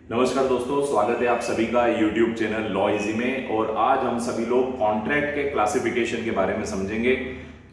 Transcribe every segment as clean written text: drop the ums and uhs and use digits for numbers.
नमस्कार दोस्तों, स्वागत है आप सभी का YouTube चैनल लॉ इजी में। और आज हम सभी लोग कॉन्ट्रैक्ट के क्लासिफिकेशन के बारे में समझेंगे।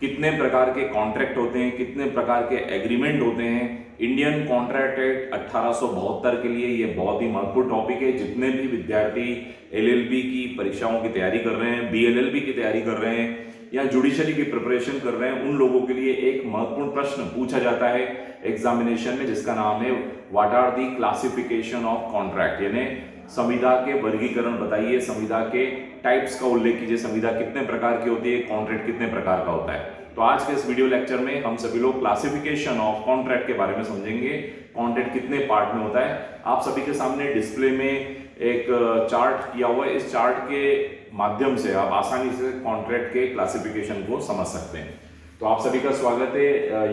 कितने प्रकार के कॉन्ट्रैक्ट होते हैं, कितने प्रकार के एग्रीमेंट होते हैं। इंडियन कॉन्ट्रैक्ट एक्ट 1872 के लिए ये बहुत ही महत्वपूर्ण टॉपिक है। जितने भी विद्यार्थी LLB की परीक्षाओं की तैयारी कर रहे हैं, BLLB की तैयारी कर रहे हैं या जुडिशरी की प्रिपरेशन कर रहे हैं, उन लोगों के लिए एक महत्वपूर्ण प्रश्न पूछा जाता है एग्जामिनेशन में, जिसका नाम है what are the classification of contract, यानी संविदा के वर्गीकरण बताइए, संविदा के टाइप्स का उल्लेख कीजिए, संविदा कितने प्रकार की होती है, कॉन्ट्रैक्ट कितने प्रकार का होता है। तो आज के इस वीडियो लेक्चर में हम सभी लोग क्लासिफिकेशन ऑफ कॉन्ट्रैक्ट के बारे में समझेंगे। कॉन्ट्रैक्ट कितने पार्ट में होता है। आप सभी के सामने डिस्प्ले में एक चार्ट किया हुआ है। इस चार्ट के माध्यम से आप आसानी से कॉन्ट्रैक्ट के क्लासिफिकेशन को समझ सकते हैं। तो आप सभी का स्वागत है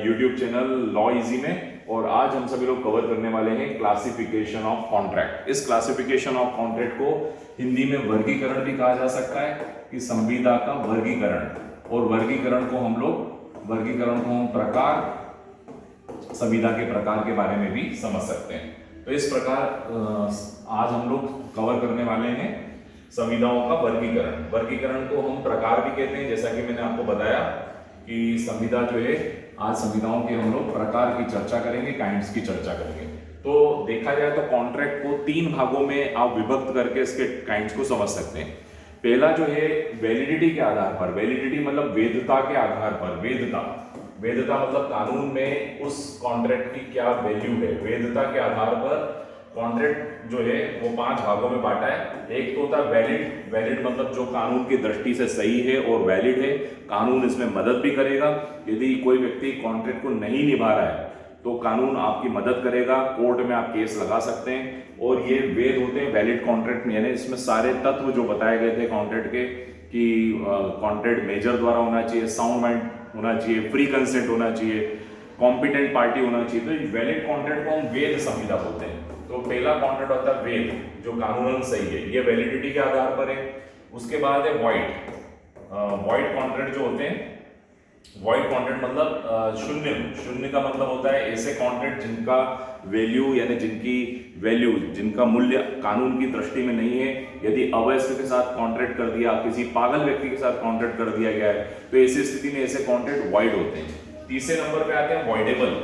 YouTube चैनल लॉ इजी में। और आज हम सभी लोग कवर करने वाले हैं क्लासिफिकेशन ऑफ कॉन्ट्रैक्ट। इस क्लासिफिकेशन ऑफ कॉन्ट्रैक्ट को हिंदी में वर्गीकरण भी कहा जा सकता है कि संविदा का वर्गीकरण। और वर्गीकरण को हम प्रकार, संविदा के प्रकार के बारे में भी समझ सकते हैं। तो इस प्रकार आज हम लोग कवर करने वाले हैं संविदाओं का वर्गीकरण। वर्गीकरण को हम प्रकार भी कहते हैं, जैसा कि मैंने आपको बताया कि संविदा जो है, आज संविदाओं के हम लोग प्रकार की चर्चा करेंगे, काइंड्स की चर्चा करेंगे। तो देखा जाए तो कॉन्ट्रैक्ट को 3 भागों में आप विभक्त करके इसके काइंड्स को समझ सकते हैं। पहला जो है वैलिडिटी के आधार पर, वैलिडिटी मतलब वैधता के आधार पर, वैधता मतलब कानून में उस कॉन्ट्रैक्ट की क्या वैल्यू है। वैधता के आधार पर कॉन्ट्रैक्ट जो है वो 5 भागों में बांटा है। एक तो होता है वैलिड मतलब जो कानून की दृष्टि से सही है और वैलिड है, कानून इसमें मदद भी करेगा। यदि कोई व्यक्ति कॉन्ट्रैक्ट को नहीं निभा रहा है तो कानून आपकी मदद करेगा, कोर्ट में आप केस लगा सकते हैं। और ये वैध होते हैं वैलिड कॉन्ट्रैक्ट में, यानी इसमें सारे तत्व जो बताए गए थे कॉन्ट्रैक्ट के कि कॉन्ट्रैक्ट मेजर द्वारा होना चाहिए, साउंड माइंड होना चाहिए, फ्री कंसेंट होना चाहिए, कॉम्पिटेंट पार्टी होना चाहिए। तो वैलिड कॉन्ट्रैक्ट को हम वैध संविदा बोलते हैं। तो पहला कॉन्ट्रैक्ट होता है वैध, जो कानूनन सही है, ये वैलिडिटी के आधार पर है। उसके बाद है वॉइड कॉन्ट्रैक्ट जो होते हैं। वॉइड कॉन्ट्रैक्ट मतलब शून्य का मतलब होता है ऐसे कॉन्ट्रैक्ट जिनका वैल्यू, यानी जिनका मूल्य कानून की दृष्टि में नहीं है। यदि अवयस्क के साथ कॉन्ट्रैक्ट कर दिया, किसी पागल व्यक्ति के साथ कॉन्ट्रैक्ट कर दिया गया है, तो ऐसी स्थिति में ऐसे कॉन्ट्रैक्ट वॉइड होते हैं। तीसरे नंबर पे आते हैं वॉइडेबल।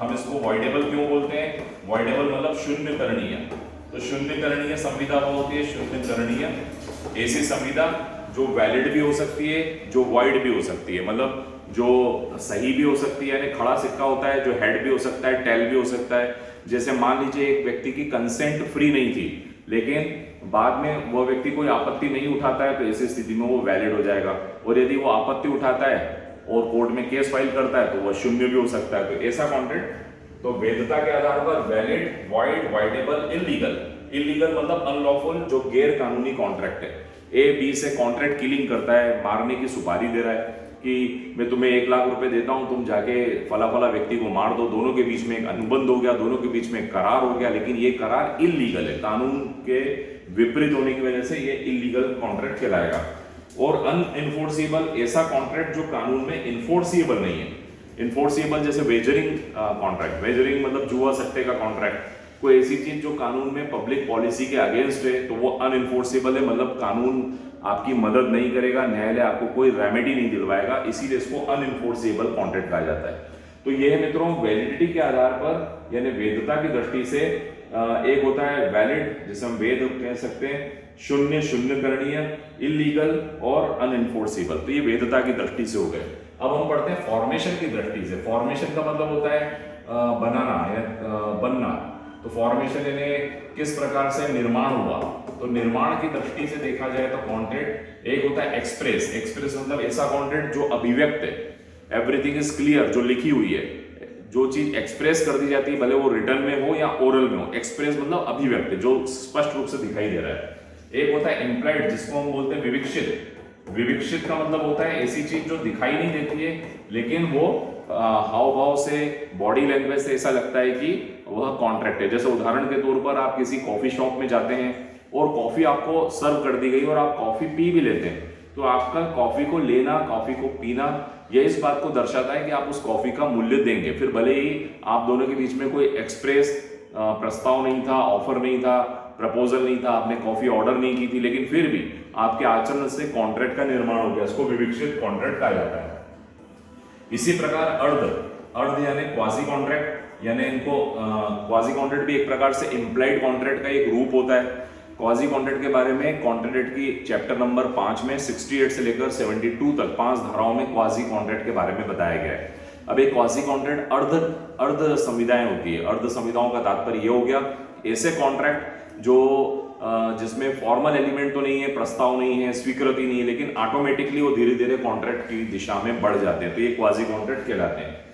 हम इसको वॉइडेबल क्यों बोलते हैं? वॉइडेबल मतलब शून्य करणीय। तो शून्य करणीय संविदा वो होती है, शून्य करणीय ऐसी संविदा जो वैलिड भी हो सकती है, जो वॉइड भी हो सकती है, मतलब जो सही भी हो सकती है, यानी खड़ा सिक्का होता है, जो हेड भी हो सकता है, टेल भी हो सकता है। जैसे मान लीजिए एक व्यक्ति की कंसेंट फ्री नहीं थी, लेकिन बाद में वो व्यक्ति कोई आपत्ति नहीं उठाता है, तो ऐसी स्थिति में वो वैलिड हो जाएगा। और यदि वो आपत्ति उठाता है और कोर्ट में केस फाइल करता है तो वह शून्य भी हो सकता है। तो ऐसा कॉन्ट्रैक्ट तो वैधता के आधार पर वैलिड, वॉइड, वॉइडेबल, इलीगल मतलब अनलॉफुल, जो गैर कानूनी कॉन्ट्रैक्ट है। A B से कॉन्ट्रैक्ट किलिंग करता है, मारने की सुपारी दे रहा है कि मैं तुम्हें 1 लाख रुपए देता हूं, तुम जाके फला व्यक्ति को मार दो। दोनों के बीच में एक अनुबंध हो गया, दोनों के बीच में एक करार हो गया, लेकिन ये करार इलीगल है, कानून के विपरीत होने की वजह से ये इलीगल कॉन्ट्रैक्ट कहलाएगा। और अनइन्फोर्सिबल ऐसा कॉन्ट्रैक्ट जो कानून में इन्फोर्सिबल नहीं है। इन्फोर्सिबल जैसे वेजरिंग कॉन्ट्रैक्ट, वेजरिंग मतलब जुआ सट्टे का कॉन्ट्रैक्ट। कोई ऐसी चीज जो कानून में पब्लिक पॉलिसी के अगेंस्ट है तो वो अनइन्फोर्सिबल है, मतलब कानून आपकी मदद नहीं करेगा, न्यायालय आपको कोई रेमेडी नहीं दिलवाएगा, इसीलिए इसको अनइन्फोर्सिबल कॉन्ट्रैक्ट कहा जाता है। तो यह है मित्रों वैलिडिटी के आधार पर, यानी वैधता की दृष्टि से एक होता है वैलिड, जिसे हम वैध कह सकते हैं, शून्य करणीय, इलीगल और अनइन्फोर्सिबल। तो ये वैधता की दृष्टि से हो गए। अब हम पढ़ते हैं फॉर्मेशन की दृष्टि से। फॉर्मेशन का मतलब होता है बनाना या बनना। तो फॉर्मेशन यानी किस प्रकार से निर्माण हुआ। तो निर्माण की दृष्टि से देखा जाए तो कॉन्ट्रैक्ट एक होता है एक्सप्रेस मतलब ऐसा कॉन्ट्रैक्ट जो अभिव्यक्त है, एवरीथिंग इज क्लियर, जो लिखी हुई है, जो चीज एक्सप्रेस कर दी जाती है, भले वो रिटर्न में हो या ओरल में हो। एक्सप्रेस मतलब अभिव्यक्त, जो स्पष्ट रूप से दिखाई दे रहा है। एक होता है इम्प्लाइड, जिसको हम बोलते हैं विविक्षित का मतलब होता है ऐसी चीज जो दिखाई नहीं देती है, लेकिन वो हाव भाव से, बॉडी लैंग्वेज से ऐसा लगता है कि वह कॉन्ट्रैक्ट है। जैसे उदाहरण के तौर पर आप किसी कॉफी शॉप में जाते हैं और कॉफी आपको सर्व कर दी गई और आप कॉफी पी भी लेते हैं, तो आपका कॉफी को लेना, कॉफी को पीना, यह इस बात को दर्शाता है कि आप उस कॉफी का मूल्य देंगे। फिर भले ही आप दोनों के बीच में कोई एक्सप्रेस प्रस्ताव नहीं था, ऑफर नहीं था, प्रपोजल नहीं था, आपने कॉफी ऑर्डर नहीं की थी, लेकिन फिर भी आपके आचरण से कॉन्ट्रैक्ट का निर्माण हो गया, इसको विविक्षित कॉन्ट्रैक्ट कहा जाता है। इसी प्रकार अर्ध यानी क्वाजी कॉन्ट्रैक्ट, यानी इनको क्वाजी कॉन्ट्रैक्ट भी एक प्रकार से इम्प्लाइड कॉन्ट्रैक्ट का एक रूप होता है। क्वाजी कॉन्ट्रैक्ट के बारे में कॉन्ट्रैक्ट की चैप्टर नंबर 5 में 68 से लेकर 72 तक 5 धाराओं में क्वाजी कॉन्ट्रैक्ट के बारे में बताया गया है। अब एक क्वाजी कॉन्ट्रैक्ट अर्ध संविदाएं होती है। अर्ध संविदाओं का तात्पर्य यह हो गया ऐसे कॉन्ट्रैक्ट जो जिसमें फॉर्मल एलिमेंट तो नहीं है, प्रस्ताव नहीं है, स्वीकृति नहीं है, लेकिन ऑटोमेटिकली वो धीरे धीरे कॉन्ट्रैक्ट की दिशा में बढ़ जाते हैं, तो ये क्वाजी कॉन्ट्रैक्ट कहलाते हैं।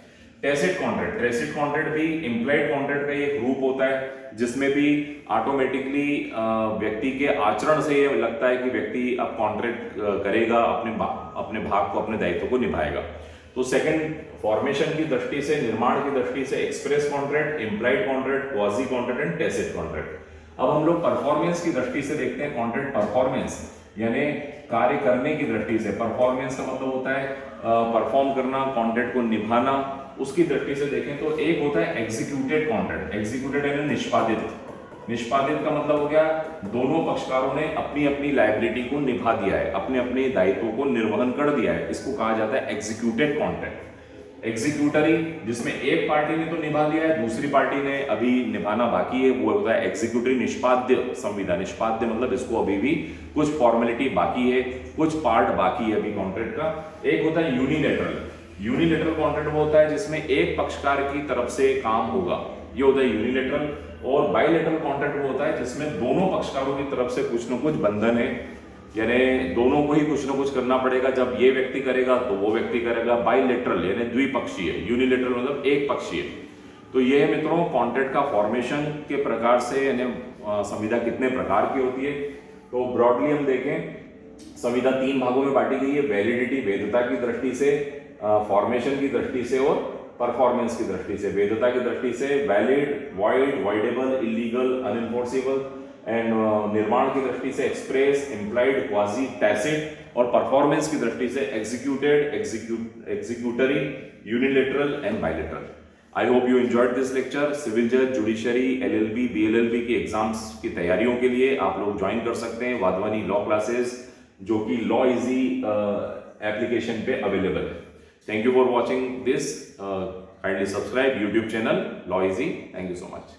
टैसिट कॉन्ट्रैक्ट भी इम्प्लाइड कॉन्ट्रैक्ट का एक रूप होता है, जिसमें भी ऑटोमेटिकली व्यक्ति के आचरण से ये लगता है कि व्यक्ति अब कॉन्ट्रैक्ट करेगा, अपने भाग को, अपने दायित्व को निभाएगा। तो सेकंड, फॉर्मेशन की दृष्टि से, निर्माण की दृष्टि से express contract, implied contract, quasi contract and tacit contract. अब हम लोग परफॉर्मेंस की दृष्टि से देखते हैं कॉन्ट्रैक्ट परफॉर्मेंस, यानी कार्य करने की दृष्टि से। परफॉर्मेंस का मतलब होता है परफॉर्म करना, कॉन्ट्रैक्ट को निभाना। उसकी दृष्टि से देखें तो एक होता है एग्जीक्यूटेड कॉन्ट्रैक्ट। एग्जीक्यूटेड यानी निष्पादित का मतलब हो गया दोनों पक्षकारों ने अपनी अपनी लायबिलिटी को निभा दिया है, अपने अपने दायित्वों को निर्वहन कर दिया है, इसको कहा जाता है एग्जीक्यूटेड कॉन्ट्रैक्ट। एग्जीक्यूटरी, जिसमें एक पार्टी ने तो निभा लिया है, दूसरी पार्टी ने अभी निभाना बाकी है, वो होता है एग्जीक्यूटरी। निष्पाद्य संविदा, निष्पाद्य मतलब इसको अभी भी कुछ फॉर्मेलिटी बाकी है, कुछ पार्ट बाकी है अभी कॉन्ट्रैक्ट का। एक होता है यूनिलेटरल कॉन्ट्रैक्ट, वो होता है जिसमें एक पक्षकार की तरफ से काम होगा, ये होता है यूनिलेटरल। और बाइलेटरल कॉन्ट्रैक्ट वो होता है जिसमें दोनों पक्षकारों की तरफ से कुछ न कुछ बंधन है, यानी दोनों को ही कुछ ना कुछ करना पड़ेगा, जब ये व्यक्ति करेगा तो वो व्यक्ति करेगा। बाइलेटरल यानी द्विपक्षीय, यूनिलेटरल मतलब एक पक्षीय। तो ये है मित्रों कॉन्ट्रैक्ट का फॉर्मेशन के प्रकार से, यानी संविदा कितने प्रकार की होती है। तो ब्रॉडली हम देखें, संविदा 3 भागों में बांटी गई है, वैलिडिटी वैधता की दृष्टि से, फॉर्मेशन की दृष्टि से और परफॉर्मेंस की दृष्टि से। वैधता की दृष्टि से valid, void, voidable, illegal, unenforceable, and निर्माण की दृष्टि से एक्सप्रेस, इम्प्लाइड, क्वाजी, टैसिट, और परफॉर्मेंस की दृष्टि से executed, executory, unilateral and bilateral. I hope you enjoyed this lecture. Civil जज, जुडिशरी, LLB, BLLB की एग्जाम्स की तैयारियों के लिए आप लोग ज्वाइन कर सकते हैं वाधवानी लॉ क्लासेस, जो कि लॉ इजी एप्लीकेशन पे अवेलेबल है। Thank you for watching this. Kindly subscribe YouTube channel Law Easy. Thank you so much.